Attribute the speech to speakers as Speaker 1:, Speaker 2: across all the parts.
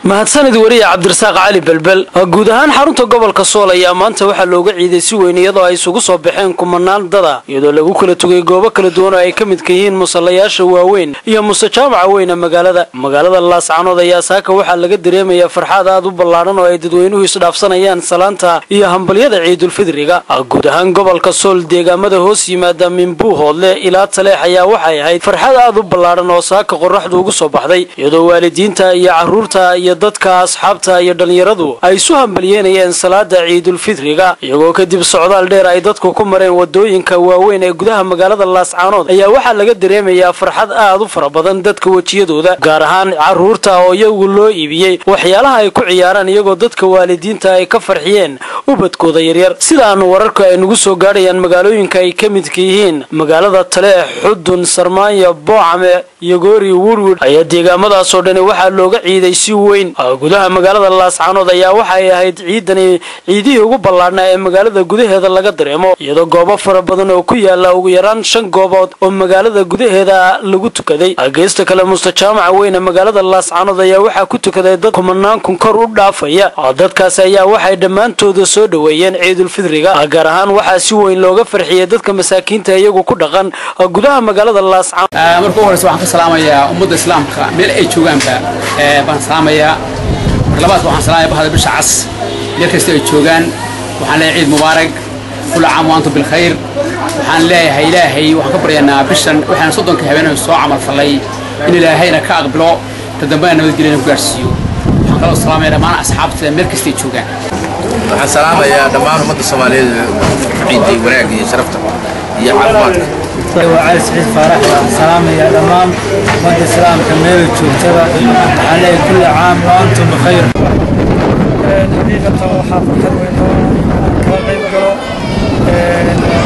Speaker 1: mahadsanid wariye Cabdirasaaq Cali Balbal guud ahaan xarunta gobolka Sool ayaa maanta waxa looga ciiday si weyn iyadoo ay isugu soo baxeen kumanaan dada iyadoo lagu kala tugay goobo kala duwan oo ay ka mid yihiin musallayaasha waaweyn iyo musajaamaca weyn magaalada Laascaanood ayaa saaka waxa laga dareemayaa farxad aad u ballaaran oo ay dadweynuhu isdhaafsanayaan salaanta iyo hambaliyada Ciidul Fidriga guud ahaan gobolka Sool deegaamada hoos yimaada Minbuu Hoodle ilaa Taleex ayaa waxay ahayd farxad aad u ballaaran oo saaka qorraxdu ugu soo baxday iyadoo waalidiinta iyo carruurta iyo dadka asxaabta iyo dhalinyaradu ay soo hambalyeynayeen salaada Ciidul Fidriga iyagoo kadib socdaal dheer ay dadku ku mareen wadooyinka waaweyn ee gudaha magaalada Laascaanood ayaa waxa laga dareemayaa farxad aad u fara badan dadka wajiyadooda gaar ahaan carruurta oo iyagu loo iibiyay waxyaalaha ay ku ciyaaraan iyagoo dadka waalidiinta ay ka farxiyeen ubadkooda yaryar sidaan wararka ay nagu soo gaarayaan magaalooyinka ay ka mid yihiin magaalada Taleex Xudun Sarmaanya Boocame iyo Goori Woodwood ayaa deegaamadaas oo dhan waxa looga ciiday si weyn gudaha magaalada Laascaanood ayaa waxay ahayd ciidii ugu ballaarnaa ee magaalada gudaheeda laga dareemo iyadoo goobo fara badan oo ku yaala ugu yaraan 5 goobood oo magaalada gudaheeda lagu tukaday geesta kale mustajaamaca weyn ee magaalada Laascaanood ayaa waxa ku tukaday dad kumanaan kun kor u dhaafaya dadkaas ayaa waxay dhamaantooda soo dhaweeyeen Ciidul Fidriga gaar ahaan waxa si weyn looga farxiyay dadka masaakiinta iyagu ku dhaqan gudaha magaalada Laascaanood
Speaker 2: markuu horeysa waxaan ka salaamayaa ummadda islaamka meel ay joogaanba baan salaamayaa labaad waxaan salaamayaa bahda bisha cas meel kasta ay joogaan waxaan leeyahay ciid mubaarak kul caam wa antum bil khayr waxaan leeyahay ilaahay waxaan ka baryaynaa bishan waxaan soddonka habeenay soo camal falay in ilaahayna ka aqbalo tadambana nabadgelyo ku gaarsiiyo waxaan kaloo salaamayaa dhammaan asxaabta meel kasta ay joogaan
Speaker 3: waxaan salaamayaa dhammaan ummadda Soomaaliyeed ciidii wanaag iyo sharafta iyo caafimaadka
Speaker 4: وعلى سعيد فرح سلام يا دمام مد السلام كمل جوجبا على كل عام وانتم بخير حقيقة وحافظ حلوين كقيب قرو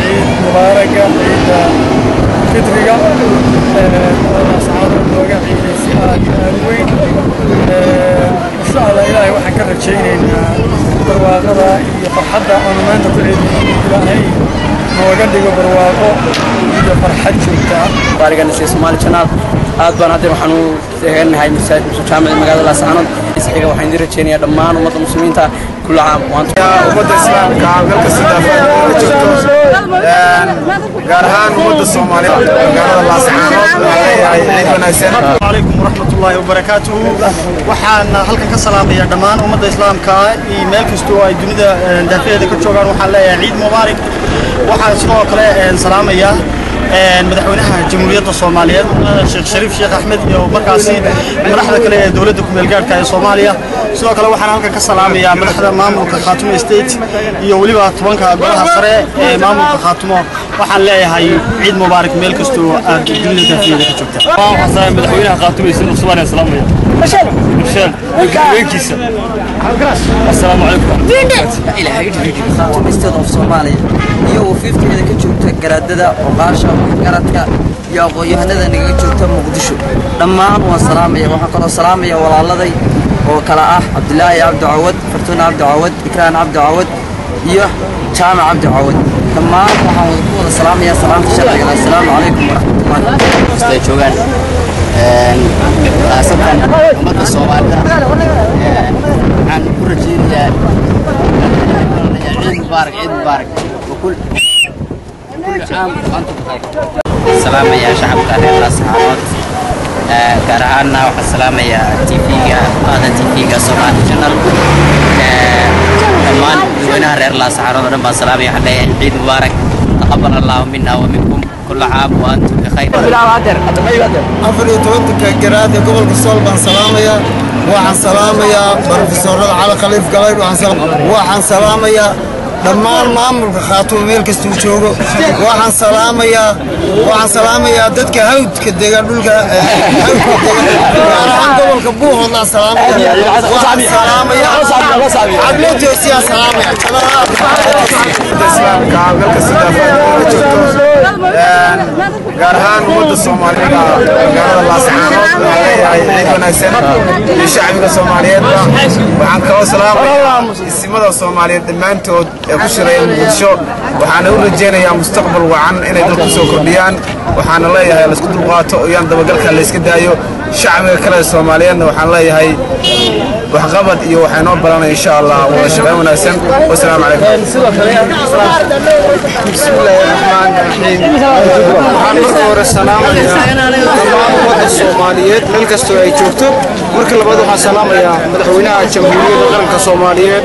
Speaker 4: عيد مبارك عيد فطرية أسعار الوقع عيد سياد وين إن شاء الله إلهي وحكر شيء برواقضة فرحدة أنا ما أنت تعيد إلهي وقدي برواقو iyo farxad joogta baarigan Soomaali channel aad baan hadda waxaanu taaganahay jaamacada magaalada Laascaanood isaga waxaan idin rajeynayaa dhammaan ummadda muslimiinta kul caam waanta
Speaker 3: ummadda islaamka halka sidaafada joogto gaar ahaan ummadda Soomaaliyeed magaalada Laascaanood ay wanaagsan
Speaker 5: alaykum warahmatullaahi wabarakaatuh waxaan halkan ka salaamayaa dhammaan ummadda islaamka iyo meel kasta oo ay dunida daafadeeda ka joogaan waxaan leeyahay ciid mubaarak waxaan sidoo kale salaamayaa madaxweynaha jamhuuriyadda Soomaaliyeed Sheekh Shariif Sheekh Axmed iyo markaasi madaxda kale ee dawladda ku meel gaarka ee Soomaaliya sidoo kale waxaan halkan ka salaamayaa madaxda maamulka Khaatumo State iyo waliba 10 golaha sare ee maamulka Khaatumo waxaan leeyahay ciid mubaarak meel kasto aad dunida daafadeeda ka joogta
Speaker 6: waxaan madaxweynaha Khaatumo Soomaaliya salaamaya مشان وينكيسا السلام عليكم
Speaker 7: إلهي خاطر استضاف صومالي يو 50 إذا كنت جرادة وقاشة وحكرتك يا غيهنا ذا نجيت مقدشو لما أنا سلام يا وحكر السلام يا ولا الله ذي وكلا عبد الله يا عبد عود فرتون عبد عود إكران عبد عود يا شام عبد عود لما أنا السلام يا سلام الشرعي السلام عليكم ورحمة الله
Speaker 8: استيجوان أصلاً مدة صومالية عن كل شيء عيد مبارك وكل عام وأنتم بخير.
Speaker 9: السلام يا شعب قرية لاسعانود قرعنا والسلام يا تيفيجا هذا تيفيجا صومالي جنرال كمان دوينها رير لاسعانود ربنا السلام يا حلي عيد مبارك تقبل الله منا ومنكم كل عام وأنتم بخير.
Speaker 10: أفضل توقتك جراد قبل الصول بان سلامية وعن سلامية بروفيسور على خليف قليل وعن سلامية لما المعمر خاطو ميلك استوشوغو وعن سلامية ددك هود كدقا دولك عن قبل كبوه الله سلامية وعن سلامية عبلو جوسيا سلامية gaar ahaan ummadda Soomaaliyeed magaalada Laascaanood ay wanaagsan iyo shacabka Soomaaliyeed waxaan ka salaamayaa ismada Soomaaliyeed dhamaantood ee ku shiraya Muqdisho waxaan u rajeynayaa mustaqbal wacan inay dalka soo kordhiyaan waxaan leeyahay la isku dulqaato oo yaan dabagalka la iska daayo shacabka kale Soomaaliyeedna waxaan leeyahay waxqabad iyo waxaynu baranay insha Allah wada shaqayn wanaagsan wassalaamu calaykum
Speaker 5: bismillahir rahmaanir rahiim waxaan marka hore salaamayaa ummadda Soomaaliyeed meel kasta ay joogto marka labaad waxaan salaamayaa madaxweynaha jamhuuriyadda qaranka Soomaaliyeed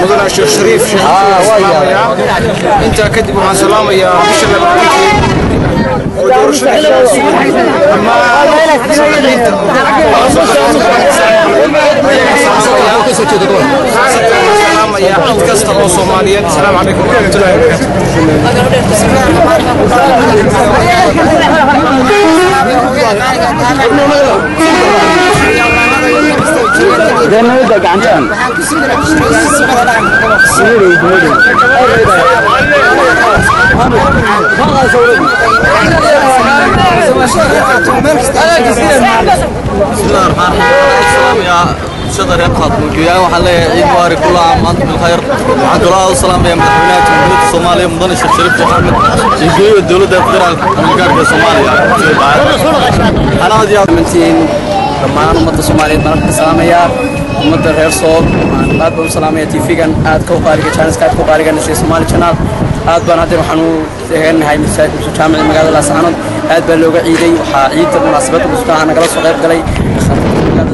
Speaker 5: mudane Sheekh Shariif inta kadib waxaan salaamayaa bisha السلام عليكم ورحمة الله
Speaker 11: شغل يبحث من كيان وحلا عيد مبارك كل عام وانتم بالخير وعند الله والسلام يا مدحونا جمهورية الصومالية مدن الشيخ شريف محمد يجي الدولة الفدرال الأمريكية الصومالية أنا ودي منتين لما أنا مدة الصومالية مرحبا السلامية مدة غير صوب بعد بالسلامية تيفيجن أد كوقاري كشانس كات كوقاري نسي الصومالي شناب أد بنادر وحنو هن هاي مساعد مشامل المجال الأسعان أد بلوغ عيدي وحعيد المناسبات المستوى أنا جلس وغير قلي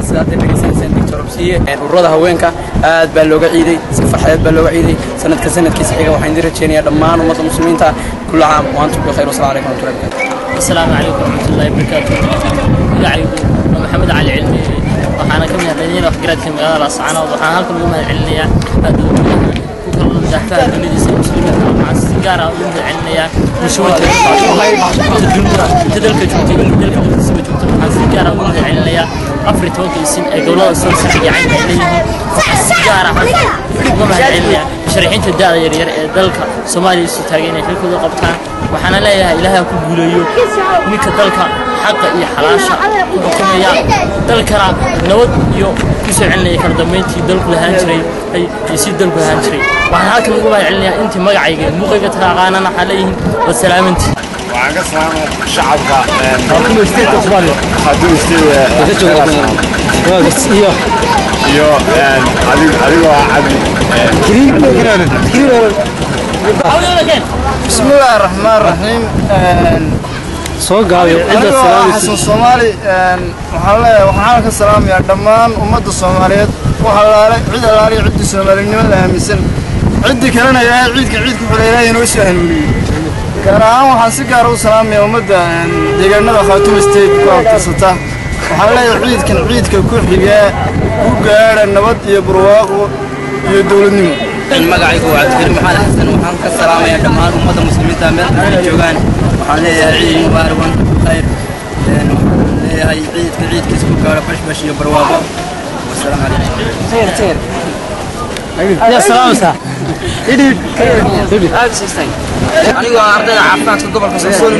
Speaker 11: سيدات الرئيسين تربسية الرضا هوينكا آد بلوغ عيدي سفر حياة بلوغ عيدي سنة كسنة كيسحيقة وحين دير تشينيا دمان ومضى المسلمين كل عام وأنتم بخير والسلام عليكم ورحمة الله وبركاته.
Speaker 12: السلام عليكم ورحمة الله وبركاته. قاعد محمد علي علمي وحنا كم يهدينا وحجرات كم قال الصعانة وحنا هلكم يوم العلمية كل دحتها الدنيا المسلمين مع السجارة ويوم العلمية مشوة تدلك جوتي تدلك جوتي مع السجارة ويوم العلمية أفريت وقت السن جولة الصوص اللي عند عليه السجارة ويوم العلمية شريحين تدعى يرير دلك سومالي استاجين في كل قبطان وحنا لا إله كل جوليو ميك دلك حق حلاشة وحكومية دلكنا نود يو كسر علنا كردمينتي دلك لهانشري أي يصير دلك لهانشري وحنا هاك نقول علنا أنت مقعيق مقعيق تراغانا عليهم والسلام أنت
Speaker 10: وعند السلام الشعب
Speaker 6: خاتم استيت أصباري
Speaker 10: خاتم استيت
Speaker 5: بسم الله الرحمن الرحيم حسن الصومالي waxaan ka salaamayaa dhammaan ummadda Soomaaliyeed waxa la cid Soomaaliyada aaminsan cid kalena ay ciidka xuleeyeen oo soo hanuuniyay gaar ahaan waxaan si gaar ah u salaamayaa ummadda deegaanada Khartoum State ku aftirsata waxa la ciidka ku xiga u gaara nabad iyo barwaaqo iyo dawladnimo
Speaker 7: magacaygu waa Cabdi Maxamed Xasan waxaan ka salaamayaa dhammaan ummadda muslimiinta meel ay joogaan waxaan leeyahay ciid mubaarak waan khayr leeyahay ciidkiisa ku gaara bashbash iyo barwaaqo wassalaamu calaykum
Speaker 1: يا سلام سا
Speaker 7: أنا أردت عفاك قبل كسول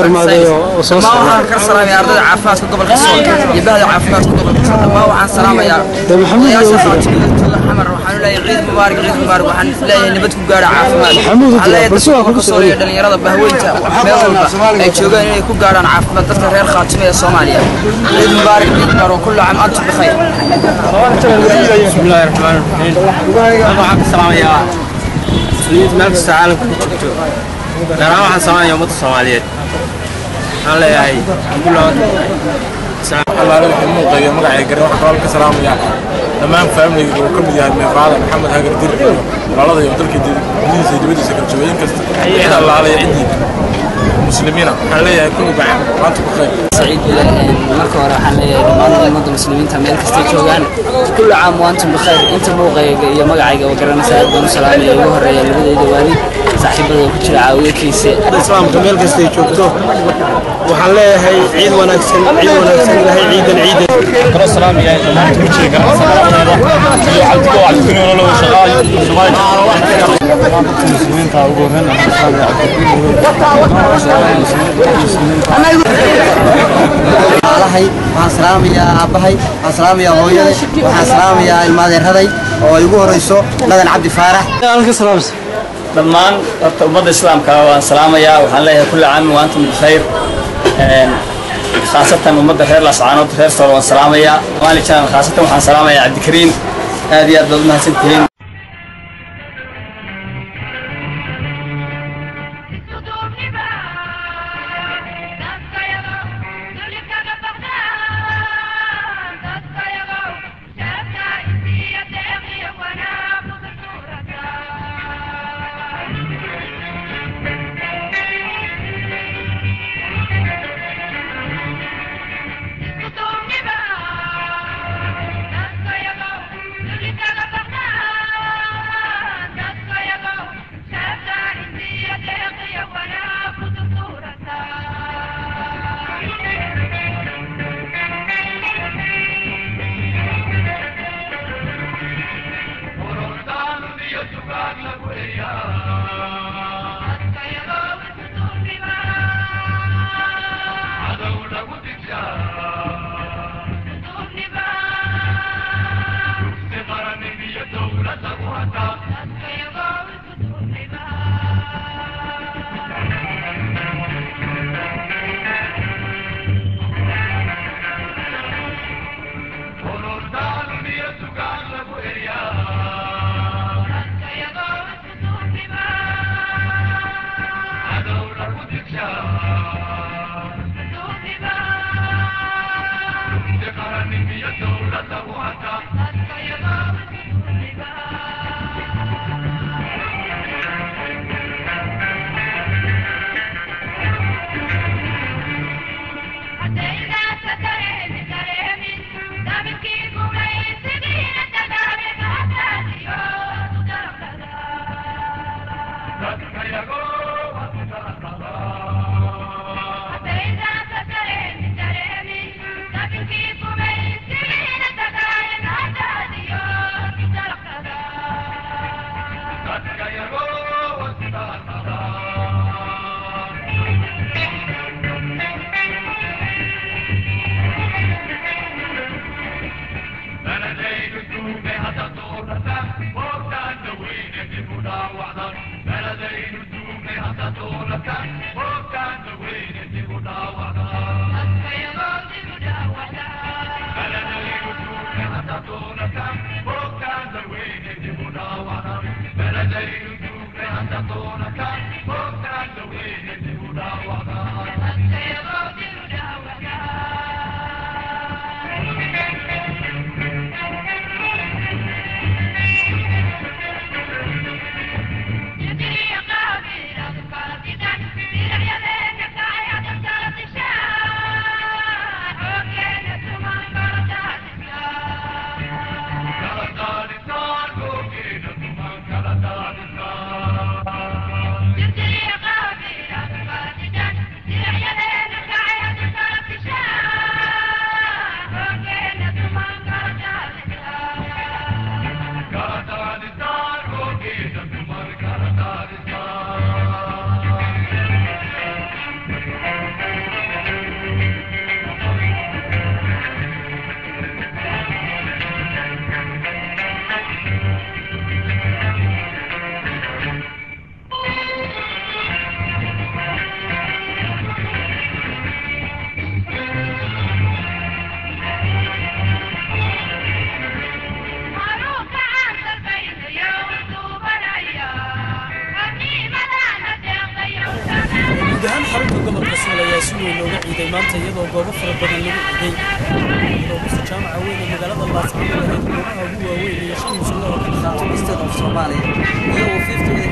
Speaker 7: ما هو كان سلام يا أردت عفاك قبل كسول يبهد عفاك قبل كسول ما هو عن سلام يا
Speaker 1: محمود
Speaker 7: يا سلام حمر وحنا لا عيد مبارك وحنا لا نبتكم قارع عفاك
Speaker 1: محمود بس هو
Speaker 7: كسول يدل يرضى بهويته أي شوقان يكون قارع عفاك تذكر غير خاتمة الصومالية عيد مبارك وكل عام أنتم بخير
Speaker 2: بسم الله الرحمن الرحيم waxaan ka salaamayaa muslimiinta meel kasta caalamka ka joogto gaar ahaan waxaan salaamayaa ummadda Soomaaliyeed waxaan leeyahay
Speaker 10: الله muuqayo magacayga garan waxaan ka salaamayaa dhammaan family oo ka mid yahay meeqaada Maxamed Hagar Dir walaalada iyo dalka dibadiisa kala joogeen kasta cid allaale cidii muslimiina waxaan leeyahay kullu bacaan maanta ku khayr
Speaker 7: سعيد marka hore waxaan leeyahay dhammaan ummadda muslimiinta meel kasta joogaan kullu caam wa antum bikhair inta muuqayga iyo magacayga oo garanaysaa baan salaamay ugu horeeyay labadayda waalid saaxiibada ku jira caawiyekiisa
Speaker 5: islaamka meel kasta joogto waxaan leeyahay ciid wanaagsan ilahay ciidan
Speaker 6: kala salaamaya dhammaan ku jira garanaysaa iyo cabdiga cabdina loo shaqaayo Soomaaliya muslimiinta ugu
Speaker 7: alahay waxaan salaamayaa aabahay waxaan salaamayaa hooyaday waxaan salaamayaa ilmaadeeraday oo ay ugu horeyso Nadan Cabdi Faarax
Speaker 1: halka salaamsa
Speaker 6: dhammaan ummadda islaamka waan salaamayaa waxaan leeyahay kullu caam wa antum bikhair خاصة ummadda reer Laascaanood reer Sool waan salaamayaa Soomaali channel خاصة waxaan salaamayaa Cabdi Kariim
Speaker 11: aad iyo aad baad mahadsantihiin
Speaker 1: maanta iyadoo goobo fara badan lagu ciiday iyadoo ku jaamaca weyn ee magaalada Laascaanood ee goobaha ugu waaweyn ee shaqada
Speaker 7: State of Somalia iyo 50